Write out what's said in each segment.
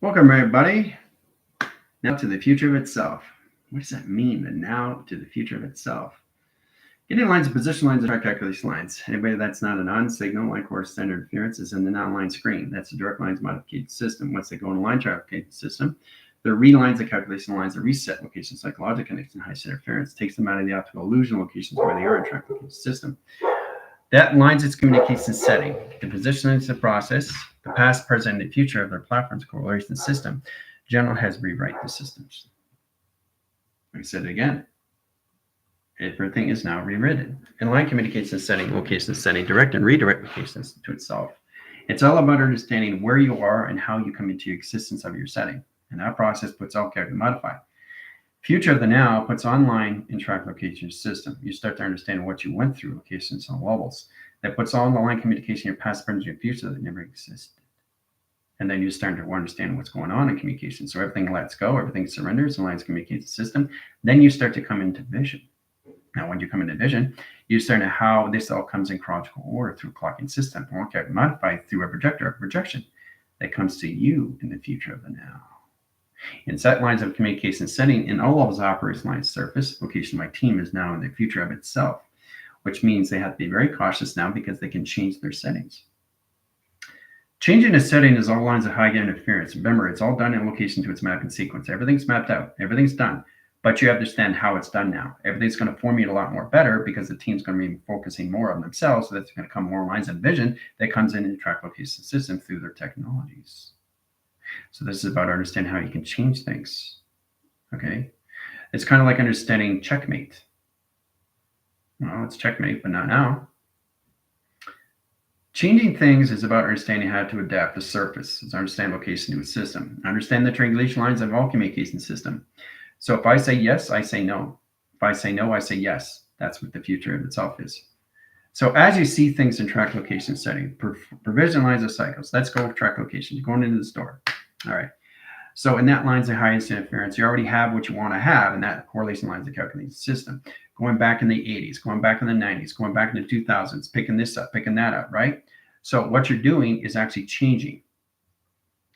Welcome, everybody. Now to the future of itself. What does that mean, the now to the future of itself? Getting lines of position lines and track calculation lines. Anybody that's not a non-signal line course standard interference is in the non-line screen. That's the direct lines modification system. Once they go in the line traffication system, the relines the calculation lines, the reset locations like logic connection, high interference, takes them out of the optical illusion locations where they are in track location system. That lines its communication setting. The position is the process, the past, present, and future of their platform's correlation system. General has rewrite the systems. I said it again. Everything is now rewritten. In line communication setting, location setting, direct and redirect locations to itself. It's all about understanding where you are and how you come into existence of your setting. And that process puts all character modify. Future of the now puts online in track location system. You start to understand what you went through, locations and levels. That puts all in the line communication, your past, present, and future that never existed. And then you start to understand what's going on in communication. So everything lets go, everything surrenders, and lines communication system. Then you start to come into vision. Now, when you come into vision, you start to how this all comes in chronological order through clocking system, or can modify through a projector, a projection that comes to you in the future of the now. In set lines of communication setting, in all levels of operation line surface, location my team is now in the future of itself, which means they have to be very cautious now because they can change their settings. Changing a setting is all lines of high interference. Remember, it's all done in location to its mapping sequence. Everything's mapped out. Everything's done. But you understand how it's done now. Everything's going to formulate a lot more better because the team's going to be focusing more on themselves. So that's going to come more lines of vision that comes in the track location system through their technologies. So this is about understanding how you can change things. Okay. It's kind of like understanding checkmate. Well, it's checkmate, but not now. Changing things is about understanding how to adapt the surface. It's understand location to a system. Understand the triangulation lines of all communication system. So if I say yes, I say no. If I say no, I say yes. That's what the future of itself is. So as you see things in track location setting, provision lines of cycles. Let's go with track location. You're going into the store. All right. So in that lines of highest interference, you already have what you want to have in that correlation lines of calculation system. Going back in the 80s, going back in the 90s, going back in the 2000s, picking this up, picking that up, right? So what you're doing is actually changing.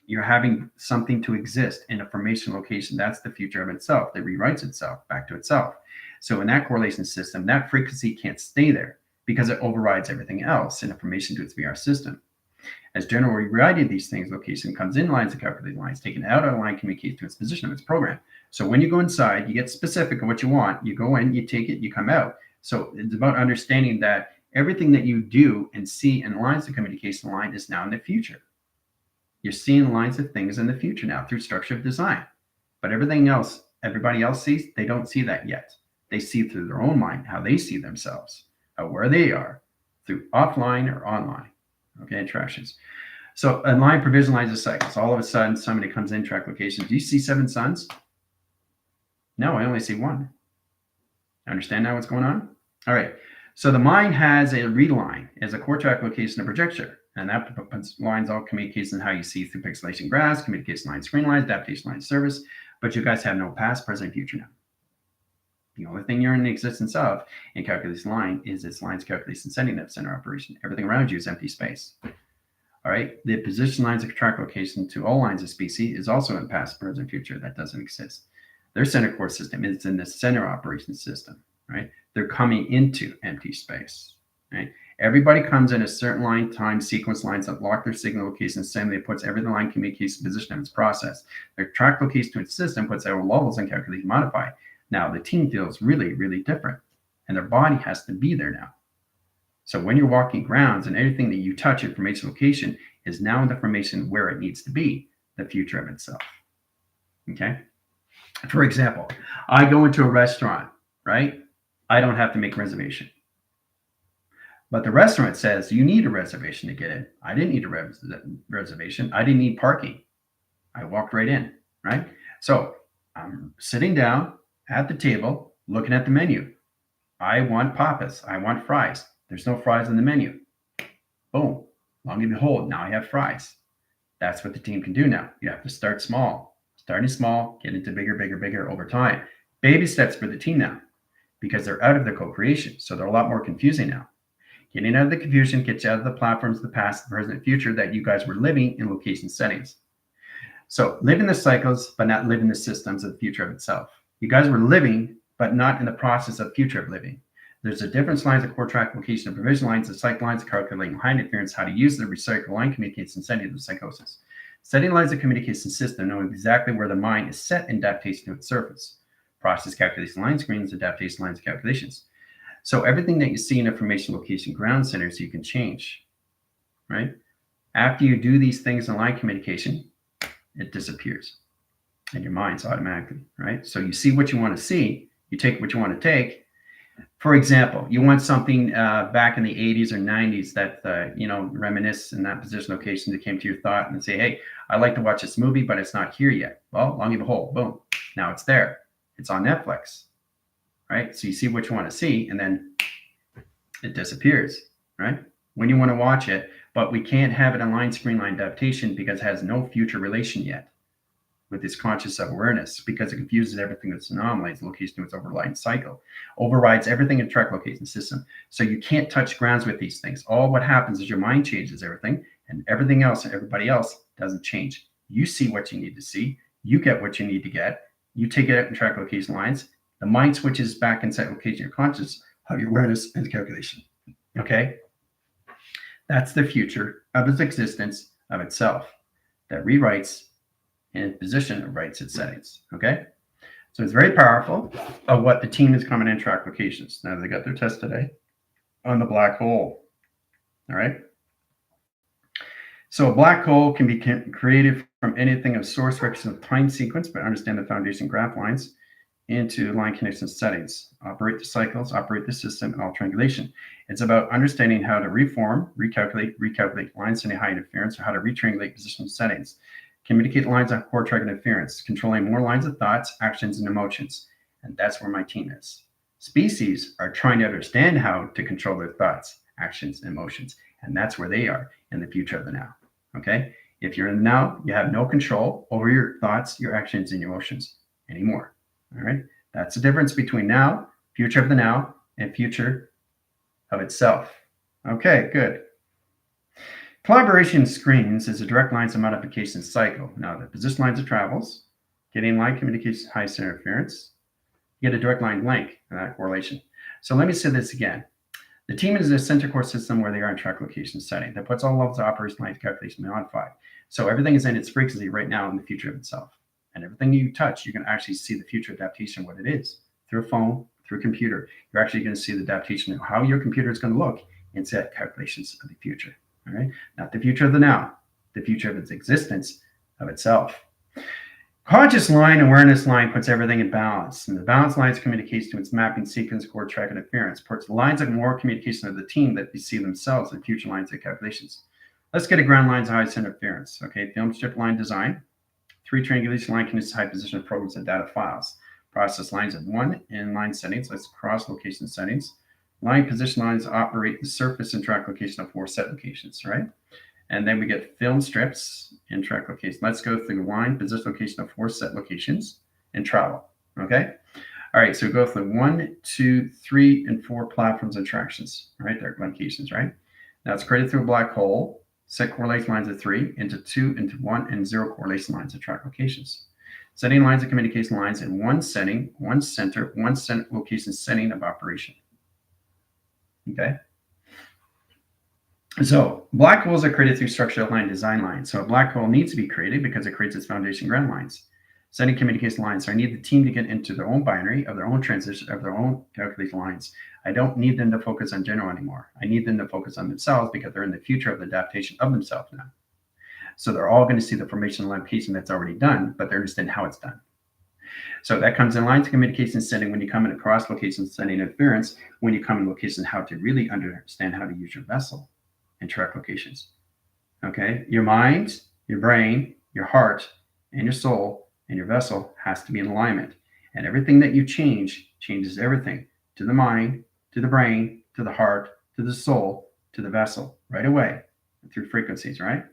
You're having something to exist in a formation location. That's the future of itself. That rewrites itself back to itself. So in that correlation system, that frequency can't stay there because it overrides everything else in a formation to its VR system. As general rewriting these things, location comes in lines of calculated lines, taken out of line, communicates to its position of its program. So when you go inside, you get specific of what you want. You go in, you take it, you come out. So it's about understanding that everything that you do and see in lines of communication line is now in the future. You're seeing lines of things in the future now through structure of design. But everything else, everybody else sees, they don't see that yet. They see through their own mind how they see themselves, where they are, through offline or online. Okay, interactions. So a line provision lines of cycles. All of a sudden, somebody comes in track location. Do you see 7 suns? No, I only see 1. Understand now what's going on? All right. So the mind has a read line as a core track location of projection. And that lines all communication how you see through pixelation graphs, communication line screen lines, adaptation line service. But you guys have no past, present, future now. The only thing you're in the existence of in calculation line is its lines calculation setting of center operation. Everything around you is empty space. All right. The position lines of track location to all lines of species is also in past, present, future. That doesn't exist. Their center core system is in the center operation system. Right. They're coming into empty space. Right. Everybody comes in a certain line, time, sequence lines that lock their signal location system. It puts every line communication position of its process. Their track location to its system puts our levels and calculate modify. Now the team feels really, really different, and their body has to be there now. So when you're walking grounds and everything that you touch information location is now in the formation where it needs to be, the future of itself. Okay. For example, I go into a restaurant, right? I don't have to make a reservation. But the restaurant says you need a reservation to get in. I didn't need a reservation. I didn't need parking. I walked right in, right? So I'm sitting down at the table, looking at the menu. I want papas. I want fries. There's no fries on the menu. Boom. Long and behold, now I have fries. That's what the team can do now. You have to start small. Starting small, get into bigger, bigger, bigger over time. Baby steps for the team now because they're out of their co-creation. So they're a lot more confusing now. Getting out of the confusion gets you out of the platforms, the past, the present, future that you guys were living in location settings. So live in the cycles, but not live in the systems of the future of itself. You guys were living, but not in the process of future of living. There's a difference lines of core track location of provision lines, the cycle lines, calculating high interference, how to use the recycle line communication setting of psychosis. Setting lines of communication system, knowing exactly where the mind is set in adaptation to its surface. Process calculation line screens, adaptation lines, calculations. So everything that you see in information location ground centers, you can change, right? After you do these things in line communication, it disappears in your minds automatically, right? So you see what you want to see, you take what you want to take. For example, you want something back in the 80s or 90s that, reminisce in that position location that came to your thought and say, hey, I like to watch this movie, but it's not here yet. Well, long and behold, boom, now it's there. It's on Netflix, right? So you see what you want to see, and then it disappears, right? When you want to watch it, but we can't have it on line screen line adaptation because it has no future relation yet with this conscious self-awareness, because it confuses everything that's anomalized location to its overriding cycle, overrides everything in track location system. So you can't touch grounds with these things. All what happens is your mind changes everything, and everything else and everybody else doesn't change. You see what you need to see, you get what you need to get, you take it out in track location lines, the mind switches back inside location your conscious of your awareness and calculation. Okay? That's the future of its existence of itself that rewrites in position of writes its settings. Okay? So it's very powerful of what the team is coming in track locations. Now they got their test today on the black hole. All right? So a black hole can be created from anything of source reference of time sequence, but understand the foundation graph lines into line connection settings, operate the cycles, operate the system, and all triangulation. It's about understanding how to reform, recalculate lines in a high interference, or how to retriangulate position settings, communicate lines on core track interference, controlling more lines of thoughts, actions, and emotions. And that's where my team is. Species are trying to understand how to control their thoughts, actions, and emotions. And that's where they are in the future of the now. Okay? If you're in the now, you have no control over your thoughts, your actions, and your emotions anymore. All right? That's the difference between now, future of the now, and future of itself. Okay, good. Collaboration screens is a direct lines of modification cycle. Now, the position lines of travels, getting line communication, high center interference, you get a direct line link in that correlation. So let me say this again. The team is a center core system where they are in track location setting that puts all levels of operation lines calculation modified. So everything is in its frequency right now in the future of itself. And everything you touch, you can actually see the future adaptation, what it is, through a phone, through a computer. You're actually going to see the adaptation of how your computer is going to look in set calculations of the future. All right, not the future of the now, the future of its existence of itself. Conscious line, awareness line puts everything in balance. And the balance lines communication to its mapping sequence, core track interference, puts lines of more communication of the team that they see themselves in future lines of calculations. Let's get a ground lines of high center interference. Okay, film strip line design, 3 triangulation line connects high position of programs and data files. Process lines of 1 in line settings. Let's cross location settings. Line position lines operate the surface and track location of 4 set locations, right? And then we get film strips in track location. Let's go through line position location of 4 set locations and travel, okay? All right, so go through 1, 2, 3, and 4 platforms and attractions, right? They're locations, right? Now it's created through a black hole, set correlation lines of 3, into 2, into 1, and 0 correlation lines of track locations. Setting lines of communication lines in 1 setting, 1 center, 1 location setting of operation. Okay. So black holes are created through structural line design lines. So a black hole needs to be created because it creates its foundation ground lines. Setting communication lines. So I need the team to get into their own binary of their own transition of their own calculation lines. I don't need them to focus on general anymore. I need them to focus on themselves because they're in the future of the adaptation of themselves now. So they're all going to see the formation and application that's already done, but they understand how it's done. So that comes in line to communication setting when you come in across location setting interference, when you come in location, how to really understand how to use your vessel and track locations. Okay, your mind, your brain, your heart, and your soul and your vessel has to be in alignment. And everything that you change changes everything to the mind, to the brain, to the heart, to the soul, to the vessel right away through frequencies, right?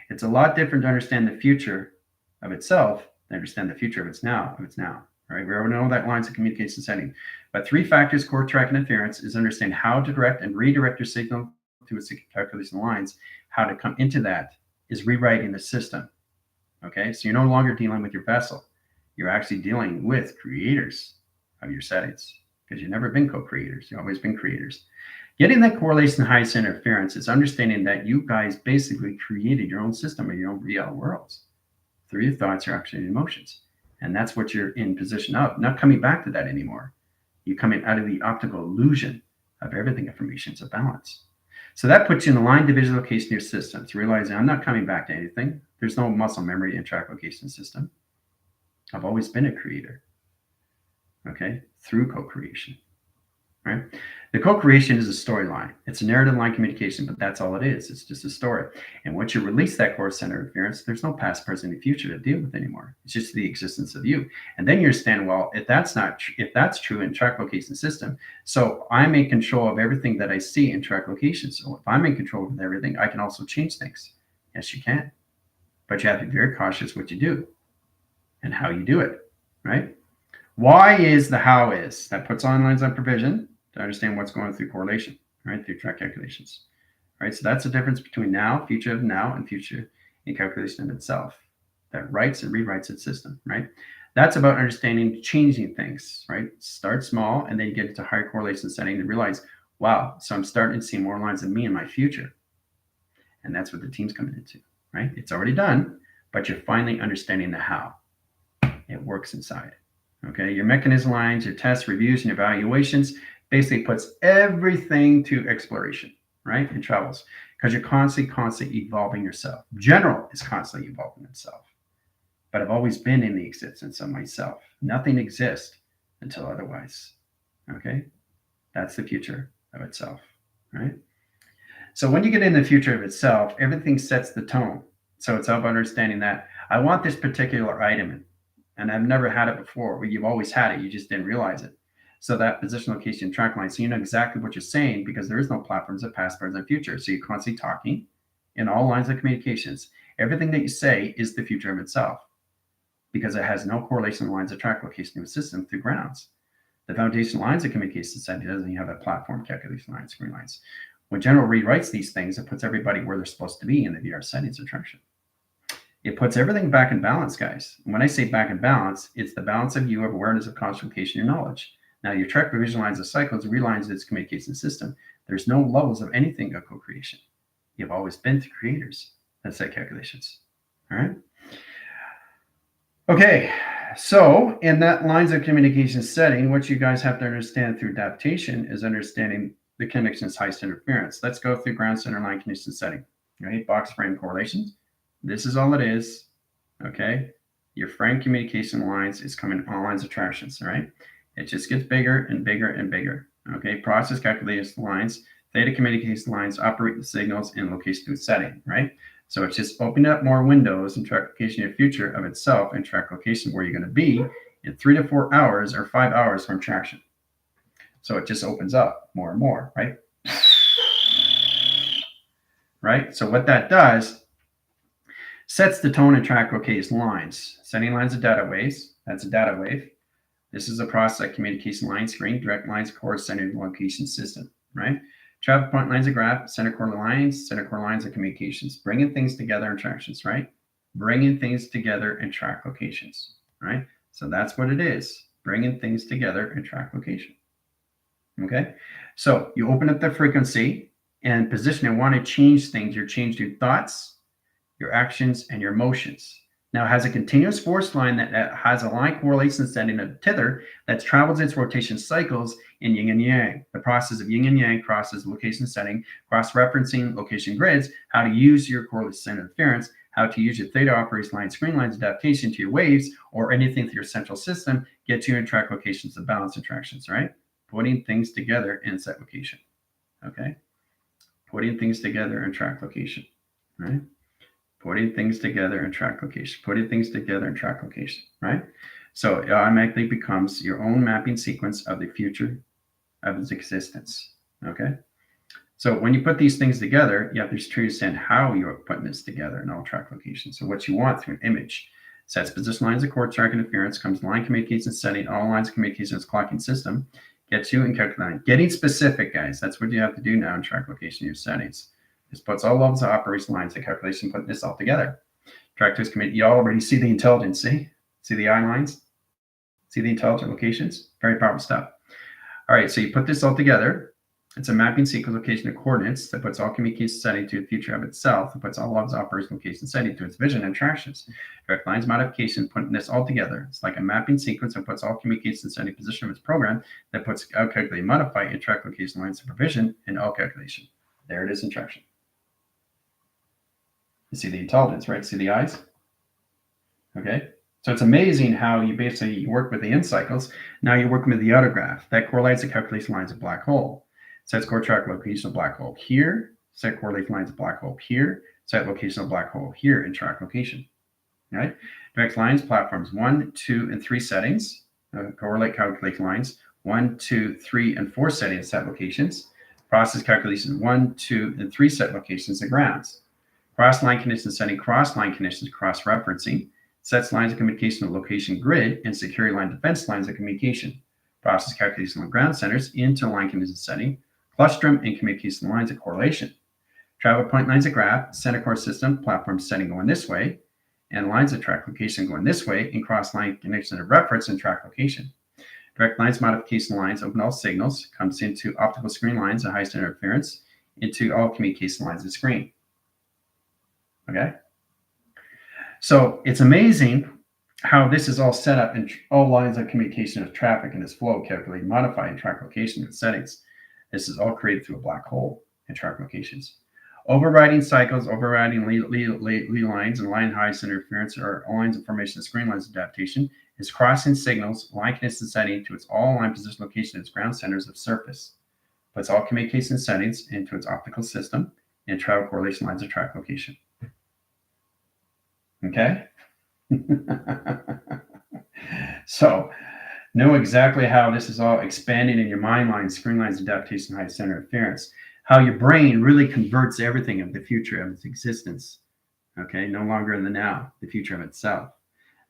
It's a lot different to understand the future of itself than understand the future of its now, right? We already know that lines of communication setting. But 3 factors, core track interference, is understand how to direct and redirect your signal to its calculation lines. How to come into that is rewriting the system. Okay, so you're no longer dealing with your vessel. You're actually dealing with creators of your settings because you've never been co-creators. You've always been creators. Getting that correlation highest interference is understanding that you guys basically created your own system or your own real worlds through your thoughts, your actions, and emotions. And that's what you're in position of, not coming back to that anymore. You're coming out of the optical illusion of everything information is a balance. So that puts you in the line division location of your systems, realizing I'm not coming back to anything. There's no muscle memory and track location system. I've always been a creator, okay, through co-creation, right? The co-creation is a storyline. It's a narrative line communication, but that's all it is. It's just a story. And once you release that core center interference, there's no past, present, and future to deal with anymore. It's just the existence of you. And then you understand, well, if that's true in track location system, so I'm in control of everything that I see in track location. So if I'm in control of everything, I can also change things. Yes, you can. But you have to be very cautious what you do and how you do it, right? Why is the how is. That puts on lines on provision to understand what's going through correlation, right? Through track calculations, right? So that's the difference between now, future of now, and future in calculation of itself that writes and rewrites its system, right? That's about understanding changing things, right? Start small and then you get into higher correlation setting and realize, wow, so I'm starting to see more lines of me in my future. And that's what the team's coming into, right? It's already done, but you're finally understanding the how it works inside. Okay, your mechanism lines, your tests, reviews, and evaluations basically puts everything to exploration, right? And travels because you're constantly evolving yourself. General is constantly evolving itself, but I've always been in the existence of myself. Nothing exists until otherwise. Okay, that's the future of itself, right? So when you get in the future of itself, everything sets the tone. So it's about understanding that I want this particular item, and I've never had it before. Well, you've always had it, you just didn't realize it. So that position, location, track line, so you know exactly what you're saying because there is no platforms of past, present, and future. So you're constantly talking in all lines of communications. Everything that you say is the future of itself because it has no correlation lines of track location to a system through grounds. The foundation lines of communication setting doesn't even have a platform calculation lines, screen lines. When General rewrites these things, it puts everybody where they're supposed to be in the VR settings of traction. It puts everything back in balance, guys. And when I say back in balance, it's the balance of you, of awareness, of concentration, your knowledge. Now, your track revision lines of cycles realigns its communication system. There's no levels of anything of co-creation. You've always been the creators that set calculations. All right. Okay. So in that lines of communication setting, what you guys have to understand through adaptation is understanding the connection's highest interference. Let's go through ground center line condition setting. Right? Box frame correlations. This is all it is. Okay. Your frame communication lines is coming all lines of attractions. All right. It just gets bigger and bigger and bigger. Okay. Process calculation lines, theta communication lines, operate the signals in location to its setting. Right. So it's just opening up more windows and track location of your future of itself and track location where you're going to be in 3 to 4 hours or 5 hours from traction. So it just opens up more and more, right? Right? So what that does, sets the tone and track location lines. Setting lines of data waves, that's a data wave. This is a process communication line screen, direct lines, core center location system, right? Travel point lines of graph, center core lines of communications, bringing things together in tractions, right? Bringing things together in track locations, right? So that's what it is, bringing things together in track location. Okay, so you open up the frequency and position and want to change things. You're changing your thoughts, your actions, and your emotions. Now it has a continuous force line that has a line correlation setting of tether that travels its rotation cycles in yin and yang. The process of yin and yang crosses location setting, cross-referencing location grids, how to use your correlation interference, how to use your theta operation line, screen lines adaptation to your waves, or anything through your central system, get you in track locations of balance attractions, right? Putting things together in set location, okay? Putting things together in track location, right? Putting things together in track location, putting things together in track location, right? So it automatically becomes your own mapping sequence of the future of its existence, okay? So when you put these things together, you have to understand how you're putting this together in all track locations. So what you want through an image, sets position lines of core track interference, comes line communication setting, all lines of communications clocking system, gets you in calculating. Getting specific, guys, that's what you have to do now in track location of your settings. This puts all levels of operation lines of calculation, putting this all together. Track twist commit. You already see the intelligence. See the eye lines. See the intelligent locations. Very powerful stuff. All right, so you put this all together. It's a mapping sequence location of coordinates that puts all communication setting to the future of itself and puts all of its operation location setting to its vision and attractions. Direct lines modification, putting this all together. It's like a mapping sequence that puts all communication setting position of its program that puts out calculate modify and track location lines of provision in all calculation. There it is in traction. You see the intelligence, right? See the eyes? Okay. So it's amazing how you basically work with the in cycles. Now you're working with the outer graph. That correlates the calculation lines of black hole. Sets core track location of black hole here. Set correlation lines of black hole here. Set location of black hole here in track location. Right? Direct lines, platforms 1, 2, and 3 settings. Correlate calculation lines 1, 2, 3, and 4 settings set locations. Process calculations 1, 2, and 3 set locations and grounds. Cross line conditions setting, cross line conditions, cross referencing. Sets lines of communication of location grid and security line defense lines of communication. Process calculation of ground centers into line condition setting. Clustrum and communication lines of correlation. Travel point lines of graph, center core system, platform setting going this way, and lines of track location going this way, and cross line connection of reference and track location. Direct lines modification lines open all signals, comes into optical screen lines of high standard interference, into all communication lines of screen. Okay? So it's amazing how this is all set up in all lines of communication of traffic in this flow, calculate, modify, and track location and settings. This is all created through a black hole and track locations. Overriding cycles, overriding lead lines, and line heights interference are all lines of formation of screen lines adaptation is crossing signals, line condition setting to its all line position location its ground centers of surface. Puts all communication settings into its optical system and travel correlation lines of track location. Okay? So know exactly how this is all expanding in your mind lines, screen lines, adaptation, high center interference. How your brain really converts everything of the future of its existence. Okay, no longer in the now, the future of itself.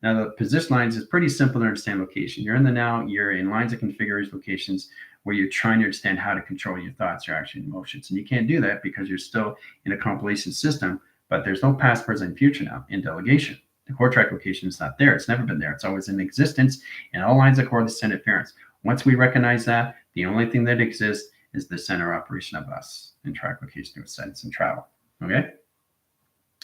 Now the position lines is pretty simple to understand location. You're in the now, you're in lines of configuration locations where you're trying to understand how to control your thoughts, your actions, emotions. And you can't do that because you're still in a compilation system, but there's no past, present, and future now in delegation. The core track location is not there. It's never been there. It's always in existence in all lines of correlation and interference. Once we recognize that, the only thing that exists is the center operation of us in track location of sense and travel. Okay?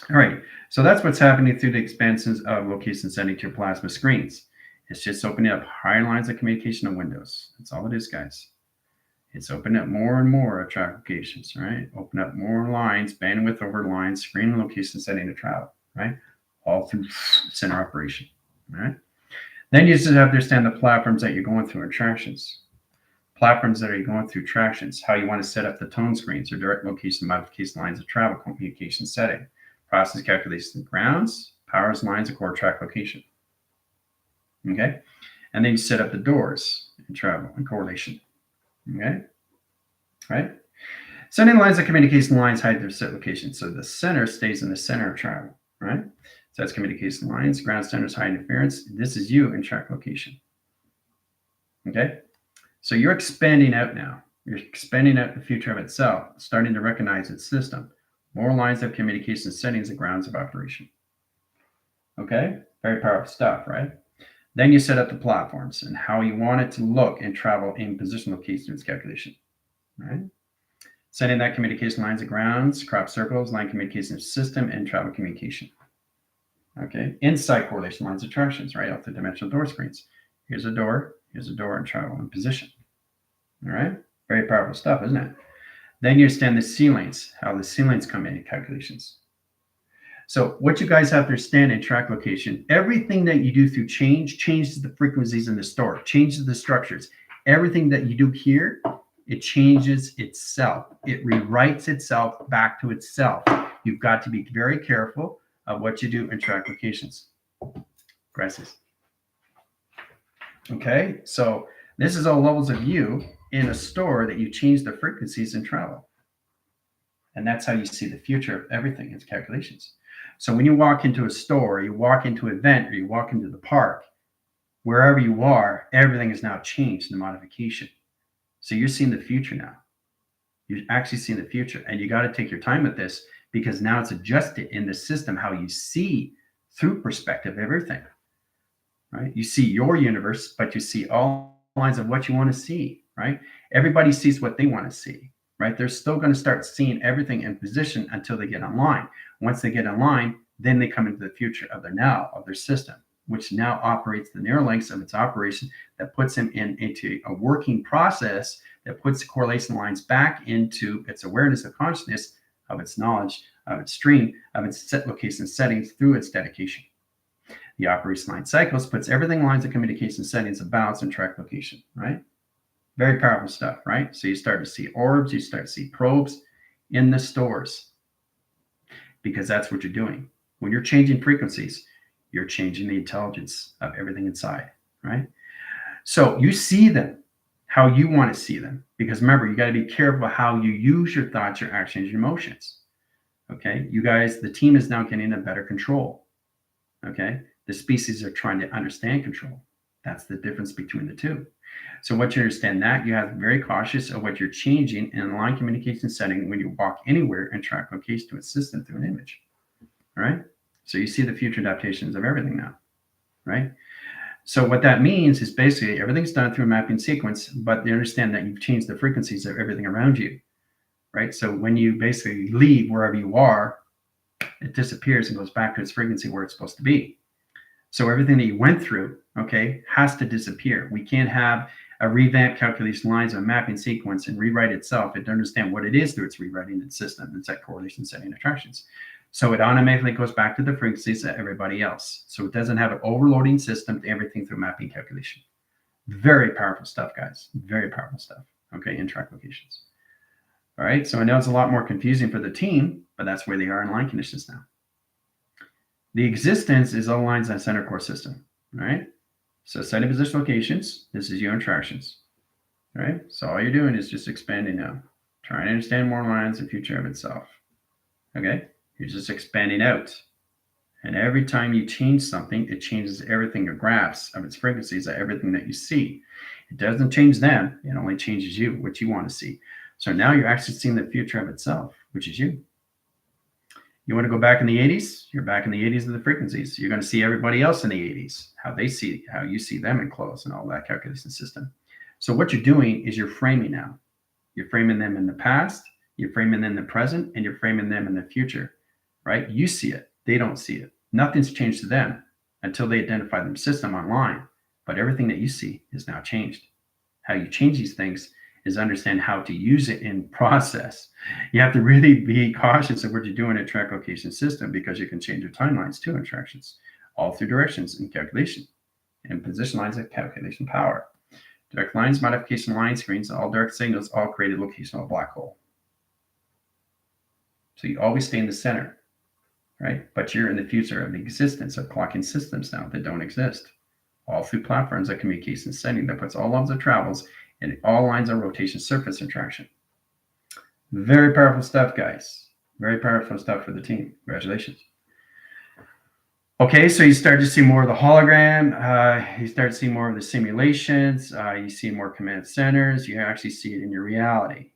All right. So that's what's happening through the expansions of location setting to your plasma screens. It's just opening up higher lines of communication and windows. That's all it is, guys. It's opening up more and more of track locations, right? Open up more lines, bandwidth over lines, screen location setting to travel, right? All through center operation, right? Then you just have to understand the platforms that you're going through and tractions. Platforms that are going through tractions, how you want to set up the tone screens or direct location modification lines of travel communication setting. Process calculation of grounds, powers, lines of core track location. Okay? And then you set up the doors and travel and correlation. Okay? Right? Setting lines of communication lines hide their set location. So the center stays in the center of travel, right? So that's communication lines, ground centers, high interference. This is you in track location. Okay? So you're expanding out now. You're expanding out the future of itself, starting to recognize its system. More lines of communication settings and grounds of operation. Okay? Very powerful stuff, right? Then you set up the platforms and how you want it to look and travel in position location its calculation. Right? Setting that communication lines of grounds, crop circles, line communication system, and travel communication. Okay? Inside correlation lines of attractions, right? Off the dimensional door screens. Here's a door, and travel in position. All right? Very powerful stuff, isn't it? Then you understand the ceilings, how the ceilings come in calculations. So what you guys have to understand in track location, everything that you do through changes the frequencies in the store, changes the structures. Everything that you do here, it changes itself. It rewrites itself back to itself. You've got to be very careful of what you do in track locations. Gracias. Okay, so this is all levels of you in a store that you change the frequencies and travel. And that's how you see the future of everything is calculations. So when you walk into a store, you walk into an event, or you walk into the park, wherever you are, everything is now changed in the modification. So you're seeing the future now. You're actually seeing the future. And you got to take your time with this because now it's adjusted in the system how you see through perspective of everything, right? You see your universe, but you see all lines of what you want to see, right? Everybody sees what they want to see, right? They're still going to start seeing everything in position until they get online. Once they get online, then they come into the future of their now, of their system, which now operates the neural links of its operation that puts them into a working process that puts the correlation lines back into its awareness of consciousness, of its knowledge, of its stream, of its set location settings through its dedication. The operation line cycles puts everything in lines of communication settings of balance and track location, right? Very powerful stuff, right? So you start to see orbs, you start to see probes in the stores because that's what you're doing. When you're changing frequencies, you're changing the intelligence of everything inside, right? So you see them how you want to see them because remember, you got to be careful how you use your thoughts, your actions, your emotions. Okay, you guys, the team is now getting a better control. Okay, the species are trying to understand control. That's the difference between the two. So once you understand that, you have to be very cautious of what you're changing in a line communication setting when you walk anywhere and track location to a system through an image. All right. So you see the future adaptations of everything now, right? So what that means is basically everything's done through a mapping sequence, but they understand that you've changed the frequencies of everything around you, right? So when you basically leave wherever you are, it disappears and goes back to its frequency where it's supposed to be. So everything that you went through, okay, has to disappear. We can't have a revamped calculation lines of a mapping sequence and rewrite itself. It doesn't understand what it is through its rewriting its system and set correlation setting attractions. So it automatically goes back to the frequencies of everybody else. So it doesn't have an overloading system to everything through mapping calculation. Very powerful stuff, guys. Very powerful stuff. Okay, in track locations. All right, so I know it's a lot more confusing for the team, but that's where they are in line conditions now. The existence is all lines on center core system. All right, so setting position locations, this is your attractions. All right, so all you're doing is just expanding now, trying to understand more lines and future of itself. Okay, you're just expanding out. And every time you change something, it changes everything, your graphs of its frequencies, of everything that you see. It doesn't change them, it only changes you, what you want to see. So now you're actually seeing the future of itself, which is you. You want to go back in the 80s? You're back in the 80s of the frequencies. You're going to see everybody else in the 80s, how they see, how you see them in clothes and all that calculation system. So what you're doing is you're framing now. You're framing them in the past, you're framing them in the present, and you're framing them in the future, right? You see it. They don't see it. Nothing's changed to them until they identify their system online. But everything that you see is now changed. How you change these things is understand how to use it in process. You have to really be cautious of what you're doing in track location system because you can change your timelines too in attractions, all through directions and calculation and position lines of calculation power. Direct lines, modification line screens, all direct signals, all created locational black hole. So you always stay in the center, right? But you're in the future of the existence of clocking systems now that don't exist. All through platforms of communication setting that puts all lines of travels and all lines of rotation surface attraction. Very powerful stuff, guys. Very powerful stuff for the team. Congratulations. Okay, so you start to see more of the hologram. You start to see more of the simulations. You see more command centers. You actually see it in your reality.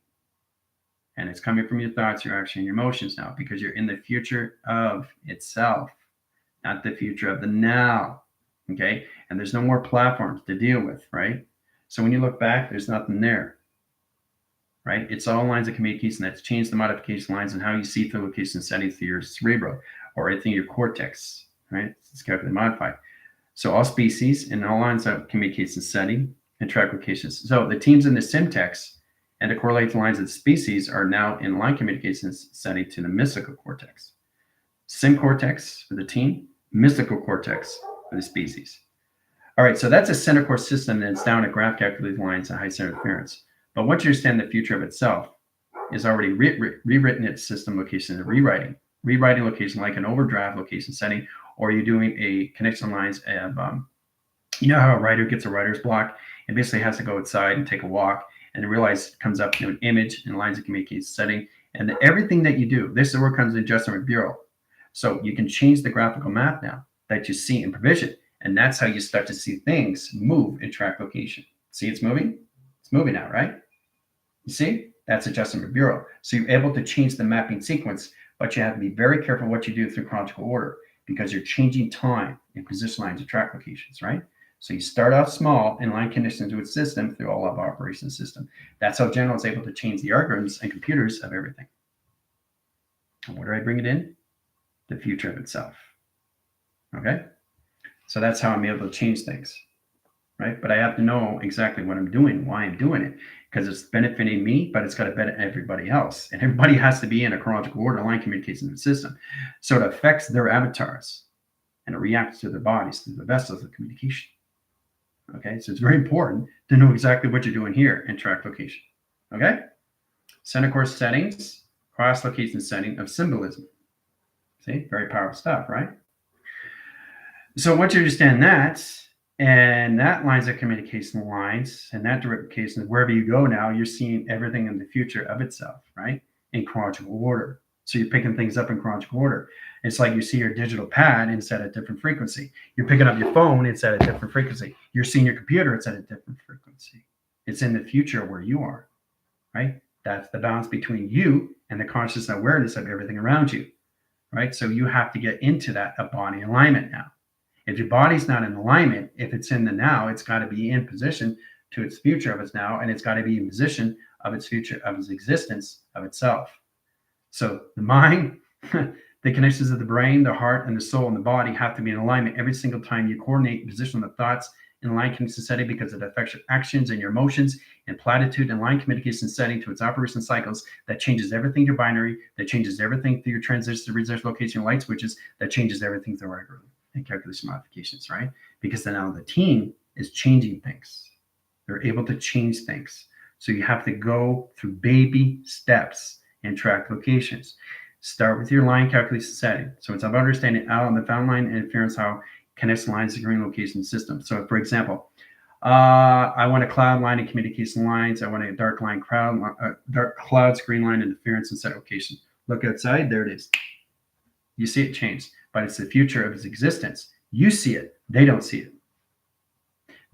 And it's coming from your thoughts, your action, and your emotions now because you're in the future of itself, not the future of the now. Okay, and there's no more platforms to deal with, right? So when you look back, there's nothing there, right? It's all lines of communication that's changed the modification lines and how you see the location settings through your cerebral or anything your cortex, right? It's carefully modified. So all species and all lines of communication setting and track locations. So the teams in the Simtex and the correlated lines of the species are now in line communications setting to the mystical cortex. Sim cortex for the team, mystical cortex for the species. All right, so that's a center core system that's down at graph calculated lines and high center interference. But once you understand the future of itself is already rewritten its system location and rewriting location like an overdraft location setting, or you're doing a connection lines of, you know how a writer gets a writer's block and basically has to go outside and take a walk and realize it comes up to an image and lines of communication setting. And everything that you do, this is where comes the adjustment bureau. So you can change the graphical map now that you see in provision. And that's how you start to see things move in track location. See, it's moving? It's moving now, right? You see? That's adjustment bureau. So you're able to change the mapping sequence, but you have to be very careful what you do through chronological order because you're changing time in position lines of track locations, right? So you start off small and line conditions to its system through all of operation system. That's how General is able to change the algorithms and computers of everything. And where do I bring it in? The future of itself. Okay? So that's how I'm able to change things, right? But I have to know exactly what I'm doing, why I'm doing it, because it's benefiting me, but it's got to benefit everybody else. And everybody has to be in a chronological order, line communication system. So it affects their avatars and it reacts to their bodies through the vessels of communication. Okay, so it's very important to know exactly what you're doing here in track location. Okay, center course settings, cross location setting of symbolism. See, very powerful stuff, right? So once you understand that, and that lines of communication lines, and that direct communication, wherever you go now, you're seeing everything in the future of itself, right? In chronological order. So you're picking things up in chronological order. It's like you see your digital pad, it's at a different frequency. You're picking up your phone, it's at a different frequency. You're seeing your computer, it's at a different frequency. It's in the future where you are, right? That's the balance between you and the conscious awareness of everything around you, right? So you have to get into that body alignment now. If your body's not in alignment, if it's in the now, it's got to be in position to its future of its now, and it's got to be in position of its future, of its existence, of itself. So the mind, the connections of the brain, the heart, and the soul and the body have to be in alignment every single time you coordinate and position the thoughts in line communication setting, because it affects your actions and your emotions and platitude and line communication setting to its operation cycles. That changes everything to binary, that changes everything through your transistor, research location, light switches, that changes everything through algorithm and calculation modifications, right? Because then now the team is changing things. They're able to change things. So you have to go through baby steps and track locations. Start with your line calculation setting. So it's about understanding out on the found line interference, how connects lines to green location system. So for example, I want a cloud line and communication lines. I want a dark line dark cloud screen line interference and set location. Look outside, there it is. You see it change, but it's the future of its existence. You see it, they don't see it.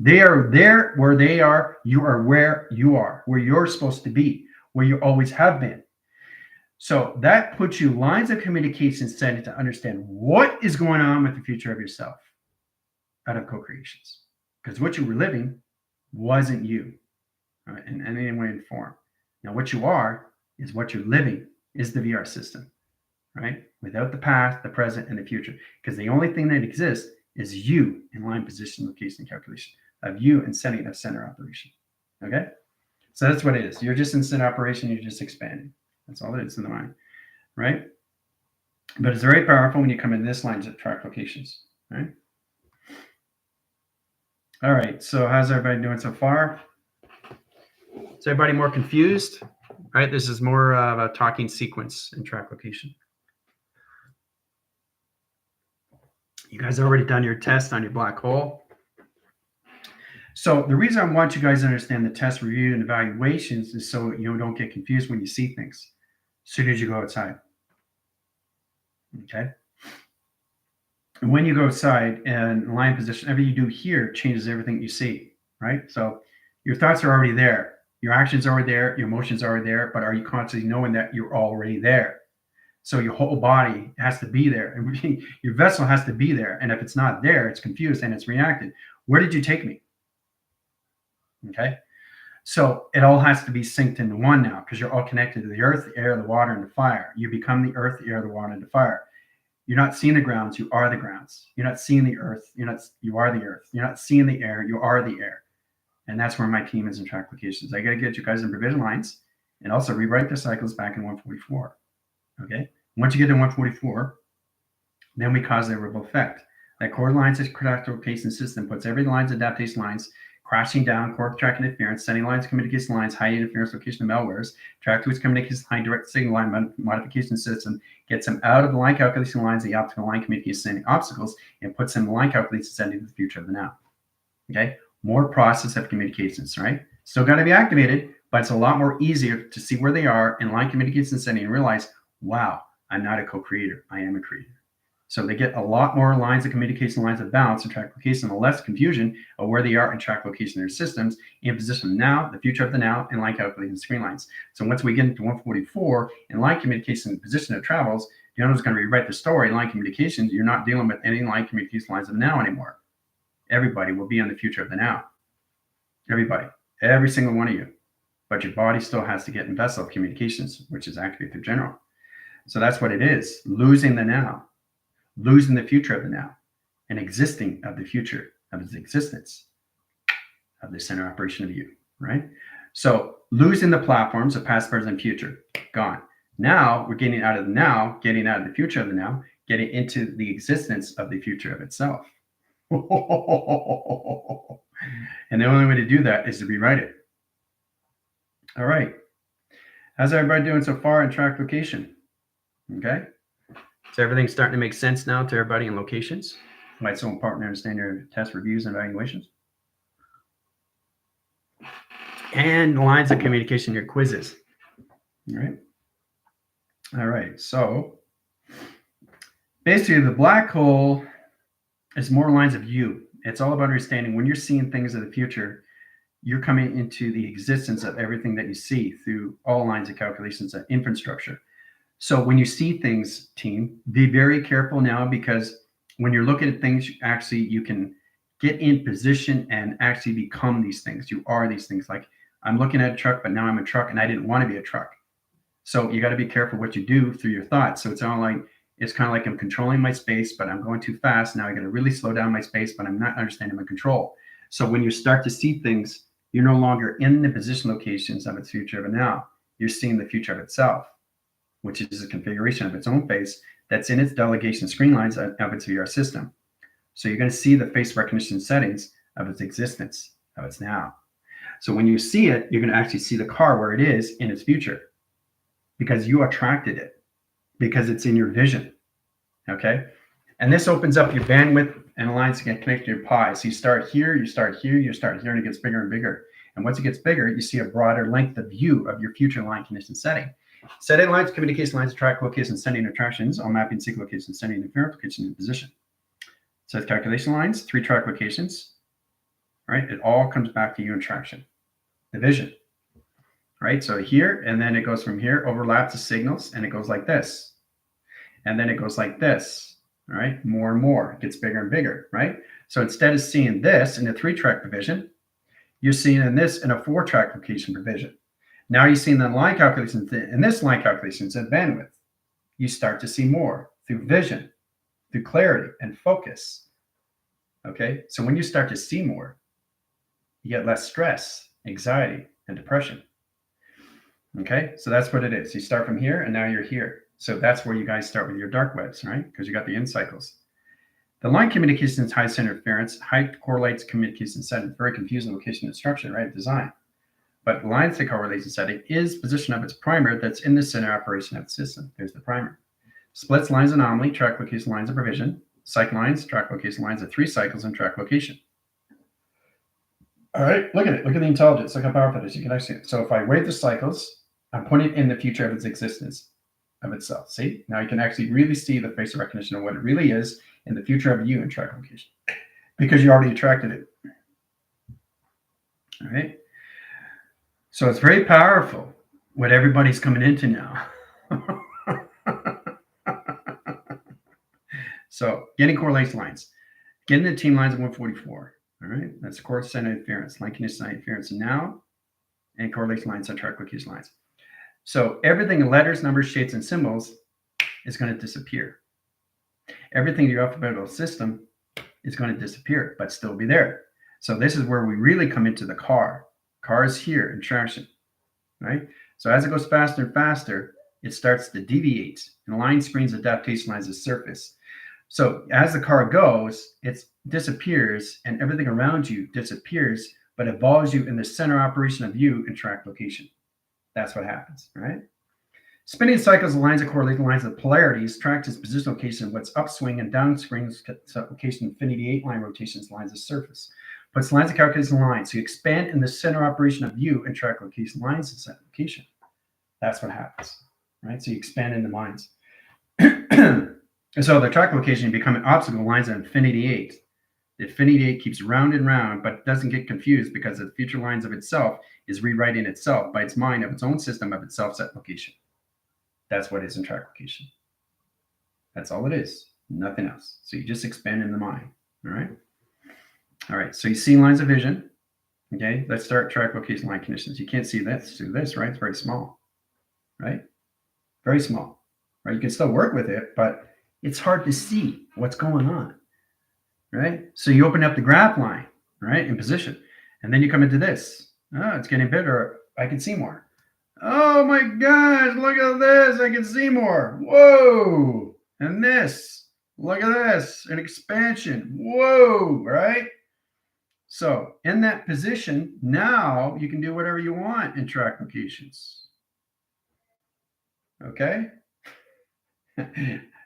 They are there where they are, you are where you are, where you're supposed to be, where you always have been. So that puts you lines of communication setting to understand what is going on with the future of yourself out of co-creations. Because what you were living wasn't you, right, in any way and form. Now what you are is what you're living, is the VR system, right? Without the past, the present, and the future. Because the only thing that exists is you in line, position, location, and calculation of you and setting of center operation. Okay? So that's what it is. You're just in center operation, you're just expanding. That's all it is in the mind, right? But it's very powerful when you come in this line to track locations, right? All right, so how's everybody doing so far? Is everybody more confused? Right, this is more of a talking sequence in track location. You guys already done your test on your black hole. So the reason I want you guys to understand the test, review, and evaluations is so you don't get confused when you see things as soon as you go outside. Okay? And when you go outside and line position, everything you do here changes everything you see, right? So your thoughts are already there. Your actions are already there. Your emotions are already there. But are you consciously knowing that you're already there? So your whole body has to be there. And your vessel has to be there. And if it's not there, it's confused and it's reacted. Where did you take me? Okay, so it all has to be synced into one now, because you're all connected to the earth, the air, the water, and the fire. You become the earth, the air, the water, and the fire. You're not seeing the grounds, you are the grounds. You're not seeing the earth, you are the earth. You're not seeing the air, you are the air. And that's where my team is in track locations. I got to get you guys in provision lines and also rewrite the cycles back in 144. Okay, once you get in 144, then we cause a ripple effect. That core lines is track location system puts every lines, adaptation lines, crashing down, core track interference, sending lines, communication lines, high interference location of malwares, track to its communication line, direct signal line modification system, gets them out of the line calculation lines, the optical line communication sending obstacles, and puts them in the line calculation sending to the future of the now. Okay, more process of communications, right? Still got to be activated, but it's a lot more easier to see where they are in line communication sending and realize, wow, I'm not a co-creator, I am a creator. So they get a lot more lines of communication, lines of balance and track location, and less confusion of where they are in track location in their systems, in position now, the future of the now, and line calculation screen lines. So once we get into 144 and line communication position of travels, You know who's going to rewrite the story? Line communications. You're not dealing with any line communication lines of the now anymore. Everybody will be in the future of the now. Everybody, every single one of you. But your body still has to get in vessel communications, which is actually through general. So that's what it is. Losing the now, losing the future of the now, and existing of the future of its existence of the center operation of you, right? So losing the platforms of past, present, and future, gone. Now we're getting out of the now, getting out of the future of the now, getting into the existence of the future of itself. And the only way to do that is to rewrite it. All right. How's everybody doing so far in track location? Okay. So everything's starting to make sense now to everybody in locations. Why it's so important to understand your test reviews and evaluations. And lines of communication, your quizzes. All right. All right. So basically the black hole is more lines of you. It's all about understanding when you're seeing things of the future, you're coming into the existence of everything that you see through all lines of calculations and infrastructure. So when you see things, team, be very careful now, because when you're looking at things, actually you can get in position and actually become these things. You are these things. Like I'm looking at a truck, but now I'm a truck and I didn't want to be a truck. So you got to be careful what you do through your thoughts. So it's all like, it's kind of like I'm controlling my space, but I'm going too fast. Now I got to really slow down my space, but I'm not understanding my control. So when you start to see things, you're no longer in the position locations of its future of a now. You're seeing the future of itself, which is a configuration of its own face that's in its delegation screen lines of its VR system. So you're going to see the face recognition settings of its existence, of its now. So when you see it, you're going to actually see the car where it is in its future, because you attracted it, because it's in your vision. Okay. And this opens up your bandwidth and aligns to get connected to your pi. So you start here, you start here, you start here, and it gets bigger and bigger. And once it gets bigger, you see a broader length of view of your future line condition setting. Setting lines, communication lines, track location, sending attractions, all mapping, sync location, sending interference location, and position. So it's calculation lines, 3 track locations, right? It all comes back to you in traction, the vision, right? So here, and then it goes from here, overlaps the signals, and it goes like this. And then it goes like this, all right? More and more, it gets bigger and bigger, right? So instead of seeing this in a 3-track provision, you're seeing in this in a 4-track location provision. Now you're seeing the line calculations, in this line calculations at bandwidth. You start to see more through vision, through clarity and focus. Okay, so when you start to see more, you get less stress, anxiety, and depression. Okay, so that's what it is. You start from here, and now you're here. So that's where you guys start with your dark webs, right? Because you got the in cycles. The line communications, high center interference, high correlates communication setting, very confusing location instruction, right? Design. But line to correlation setting is position of its primer that's in the center operation of the system. There's the primer. Splits lines anomaly, track location lines of provision. Cycle lines, track location lines of 3 cycles and track location. All right, look at it. Look at the intelligence. Look how powerful it is. You can actually, so if I weight the cycles, I'm putting it in the future of its existence of itself. See, now you can actually really see the facial recognition of what it really is in the future of you in track location, because you already attracted it. All right. So it's very powerful what everybody's coming into now. So getting correlation lines, getting the team lines of 144. All right, that's core center interference, line condition interference now, and correlation lines on track location lines. So everything in letters, numbers, shapes, and symbols is going to disappear. Everything in your alphabetical system is going to disappear, but still be there. So this is where we really come into the car. Car is here in traction, right? So as it goes faster and faster, it starts to deviate, and line screens adaptation lines the surface. So as the car goes, it disappears, and everything around you disappears, but involves you in the center operation of you in track location. That's what happens, right? Spinning cycles, lines of correlation lines of polarities, tracks its position location, what's upswing and downswing location, infinity 8 line rotations, lines of surface. Puts lines of calculation lines. So you expand in the center operation of you and track location lines and set location. That's what happens, right? So you expand into lines. And so the track location becoming obstacle lines of infinity 8. The infinity 8 keeps round and round, but doesn't get confused because the future lines of itself is rewriting itself by its mind of its own system of its self-set location. That's what is in track location. That's all it is. Nothing else. So you just expand in the mind. All right. All right. So you see lines of vision. Okay. Let's start track location line conditions. You can't see this through this, right? It's very small, right? Very small, right? You can still work with it, but it's hard to see what's going on, right? So you open up the graph line, right, in position, and then you come into this. Oh, it's getting bigger. I can see more. Oh my gosh, look at this. I can see more. Whoa. And this, look at this, an expansion. Whoa, right? So in that position, now you can do whatever you want in track locations. Okay?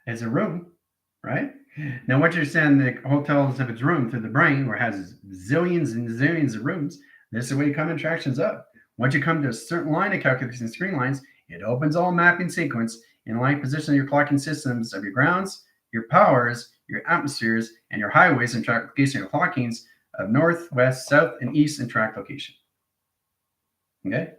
It's a room, right? Now, once you understand the hotel is of its room through the brain, where it has zillions and zillions of rooms, this is the way you come in tractions up. Once you come to a certain line of calculation screen lines, it opens all mapping sequence in line position of your clocking systems of your grounds, your powers, your atmospheres, and your highways and track location of clockings of north, west, south, and east and track location. Okay?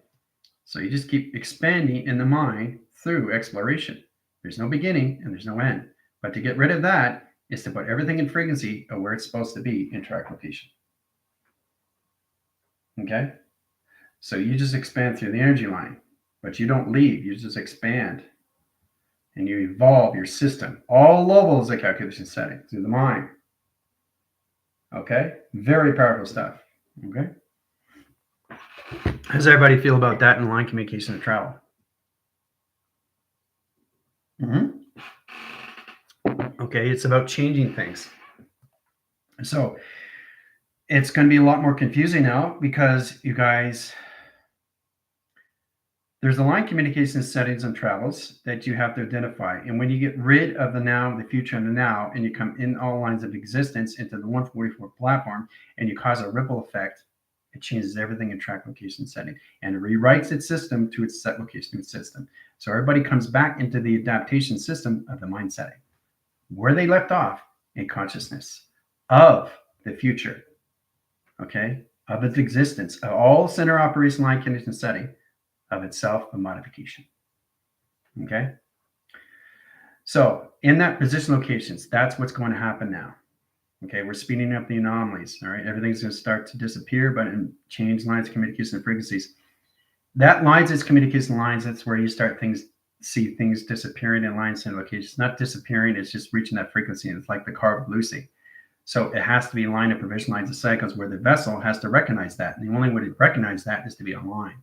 So you just keep expanding in the mind through exploration. There's no beginning and there's no end. But to get rid of that is to put everything in frequency of where it's supposed to be in track location. Okay? So you just expand through the energy line, but you don't leave. You just expand and you evolve your system. All levels of calculation setting through the mind. Okay? Very powerful stuff. Okay? How does everybody feel about that in line communication and travel? Okay, it's about changing things. So it's going to be a lot more confusing now because you guys, there's the line communication settings and travels that you have to identify. And when you get rid of the now, the future, and the now, and you come in all lines of existence into the 144 platform and you cause a ripple effect, it changes everything in track location setting and it rewrites its system to its set location system. So everybody comes back into the adaptation system of the mind setting, where they left off in consciousness of the future, okay, of its existence, of all center operation line condition setting of itself a modification. Okay. So in that position locations, that's what's going to happen now. Okay, we're speeding up the anomalies. All right, everything's going to start to disappear, but in change lines of communication and frequencies. That lines its communication lines. That's where you start see things disappearing in lines and locations. Not disappearing, it's just reaching that frequency. And it's like the car of Lucy. So it has to be line of provision lines of cycles where the vessel has to recognize that. And the only way to recognize that is to be online.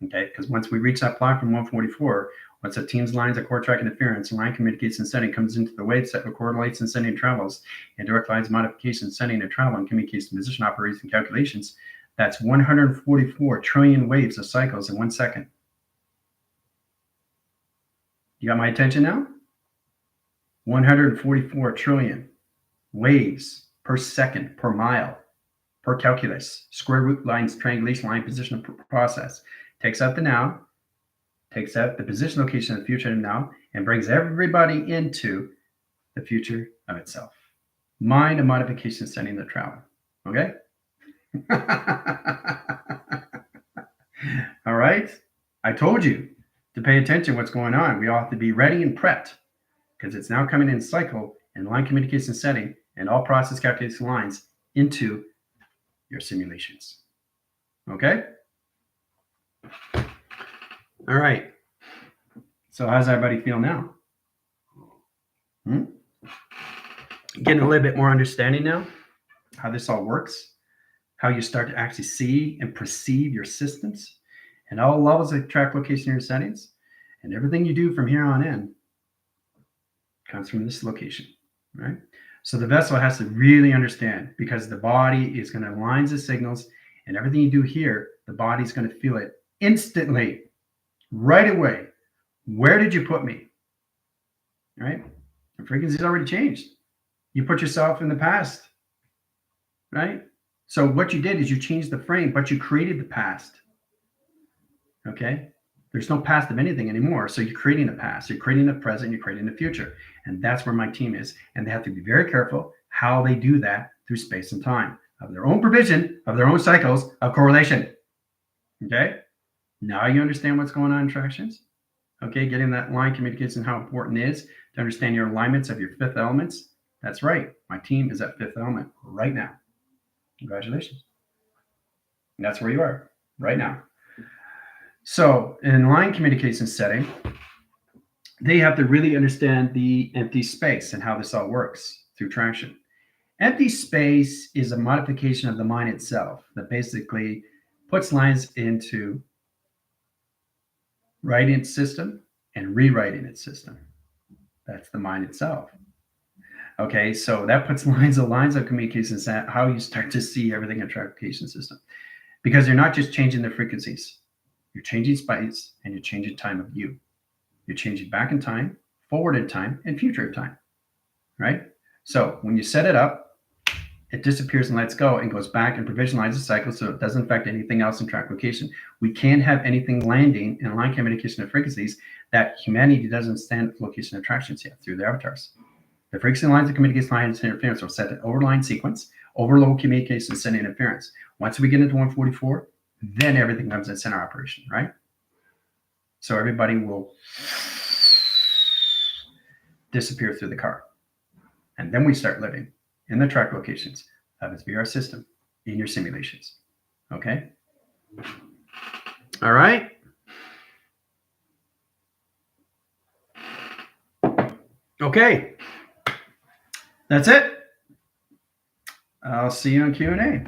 Okay, because once we reach that platform 144, once the team's lines of core track interference and line communication setting comes into the wave set with correlates and sending travels and direct lines modification, sending and travel and communication position operation calculations, that's 144 trillion waves of cycles in 1 second. You got my attention now? 144 trillion waves per second, per mile, per calculus, square root lines, triangulation line, position process. Takes out the now, takes out the position, location, of the future and now, and brings everybody into the future of itself. Mind and modification setting the travel. Okay? All right? I told you to pay attention to what's going on. We all have to be ready and prepped because it's now coming in cycle and line communication setting and all process calculation lines into your simulations. Okay? All right. So how's everybody feel now? Getting a little bit more understanding now, how this all works, how you start to actually see and perceive your systems and all levels of track location in your settings. And everything you do from here on in comes from this location, right? So the vessel has to really understand because the body is going to align the signals and everything you do here, the body's going to feel it instantly, right away. Where did you put me? Right? The frequency's already changed. You put yourself in the past, right? So what you did is you changed the frame, but you created the past. Okay? There's no past of anything anymore. So you're creating the past, you're creating the present, you're creating the future. And that's where my team is. And they have to be very careful how they do that through space and time of their own provision, of their own cycles of correlation. Okay? Now you understand what's going on in tractions? Okay, getting that line communication, how important it is to understand your alignments of your fifth elements. That's right. My team is at fifth element right now. Congratulations. And that's where you are right now. So in line communication setting, they have to really understand the empty space and how this all works through traction. Empty space is a modification of the mind itself that basically puts lines into writing its system and rewriting its system. That's the mind itself. Okay, so that puts lines of communications at how you start to see everything in a communication system. Because you're not just changing the frequencies, you're changing space and you're changing time of you. You're changing back in time, forward in time, and future in time, right? So when you set it up, it disappears and lets go and goes back and provisionalizes the cycle so it doesn't affect anything else in track location. We can't have anything landing in line communication of frequencies that humanity doesn't understand location attractions yet through their avatars. The frequency lines of communication lines and interference will set an overline sequence, overload communication, send interference. Once we get into 144, then everything comes in center operation, right? So everybody will disappear through the car. And then we start living in the track locations of its VR system in your simulations. Okay? All right? Okay. That's it. I'll see you on Q&A.